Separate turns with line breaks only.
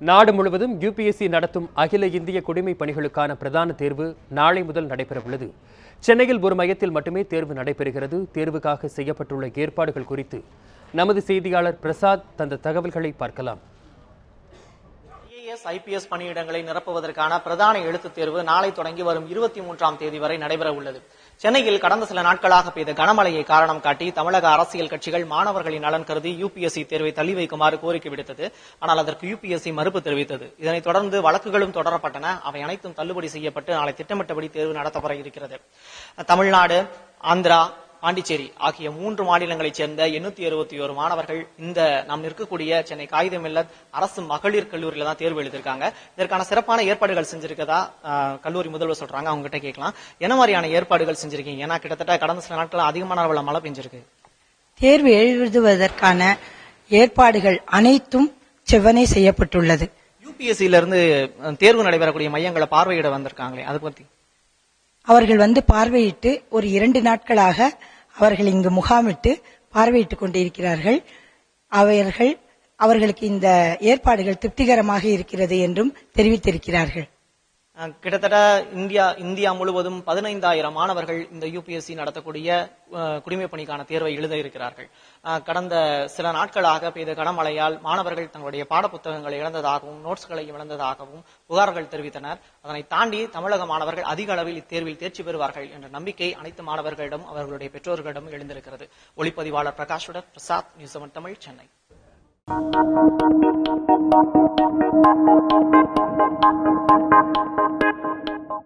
நாடு முழுவதும் யுபிஎஸ்சி நடத்தும் அகில இந்திய குடிமை பணிகளுக்கான பிரதான தேர்வு நாளை முதல் நடைபெறவுள்ளது. சென்னையில் ஒரு மையத்தில் மட்டுமே தேர்வு நடைபெறுகிறது. தேர்வுக்காக செய்யப்பட்டுள்ள ஏற்பாடுகள் குறித்து நமது செய்தியாளர் பிரசாத் தந்த தகவல்களை பார்க்கலாம்.
IPS பணியிடங்களை நிரப்புவதற்கான பிரதான எழுத்துத் தேர்வு நாளை தொடங்கி வரும் 23ஆம் தேதி வரை நடைபெற உள்ளது. சென்னையில் கடந்த சில நாட்களாக பெய்த கனமழையை காரணம் காட்டி தமிழக அரசியல் கட்சிகள் மாணவர்களின் நலன் கருதி UPSC தேர்வை தள்ளி வைக்குமாறு கோரிக்கை விடுத்தது. ஆனால் அதற்கு UPSC மறுப்பு தெரிவித்தது. இதனைத் தொடர்ந்து வழக்குகளும் தொடரப்பட்டன. அவை அனைத்தும் தள்ளுபடி செய்யப்பட்டு நாளை திட்டமிட்டபடி தேர்வு நடத்தப்பட இருக்கிறது. தமிழ்நாடு, ஆந்திரா, பாண்டிச்சேரி ஆகிய 3 மாநிலங்களைச் சேர்ந்த 861 மாணவர்கள் இந்த நாம் நிற்கக்கூடிய சென்னை காகிதமில்லத் அரசு மகளிர் கல்லூரியில தான் தேர்வு எழுதியிருக்காங்க. இதற்கான சிறப்பான ஏற்பாடுகள் செஞ்சிருக்கதா கல்லூரி முதல்வர் சொல்றாங்க. அவங்க கிட்ட கேட்கலாம், என்ன மாதிரியான ஏற்பாடுகள் செஞ்சிருக்கீங்க? ஏன்னா கிட்டத்தட்ட கடந்த சில நாட்கள் அதிகமான அளவுல மழை பெஞ்சிருக்கு.
தேர்வு எழுதுவதற்கான ஏற்பாடுகள் அனைத்தும் செவ்வனே செய்யப்பட்டுள்ளது.
UPSCல இருந்து தேர்வு நடைபெறக்கூடிய மையங்களை பார்வையிட வந்திருக்காங்களே, அதை பத்தி
அவர்கள் பார்வையிட்டு ஒரு 2 நாட்களாக அவர்கள் இங்கு முகாமிட்டு பார்வையிட்டுக் கொண்டிருக்கிறார்கள். அவர்களுக்கு இந்த ஏற்பாடுகள் திருப்திகரமாக இருக்கிறது என்றும் தெரிவித்திருக்கிறார்கள்.
கிட்டத்தட்ட இந்தியா முழுவதும் 15,000 மாணவர்கள் இந்த UPSC நடத்தக்கூடிய குடிமைப் பணிக்கான தேர்வை எழுத இருக்கிறார்கள். கடந்த சில நாட்களாக பெய்த கனமழையால் மாணவர்கள் தங்களுடைய பாடப்புத்தகங்களை இழந்ததாகவும் நோட்ஸ்களை இழந்ததாகவும் புகார்கள் தெரிவித்தனர். அதனை தாண்டி தமிழக மாணவர்கள் அதிக அளவில் இத்தேர்வில் தேர்ச்சி பெறுவார்கள் என்ற நம்பிக்கை அனைத்து மாணவர்களிடம் அவர்களுடைய பெற்றோர்களிடம் எழுந்திருக்கிறது. ஒளிப்பதிவாளர் பிரகாஷுடன் பிரசாத், நியூஸ் 7 தமிழ், சென்னை.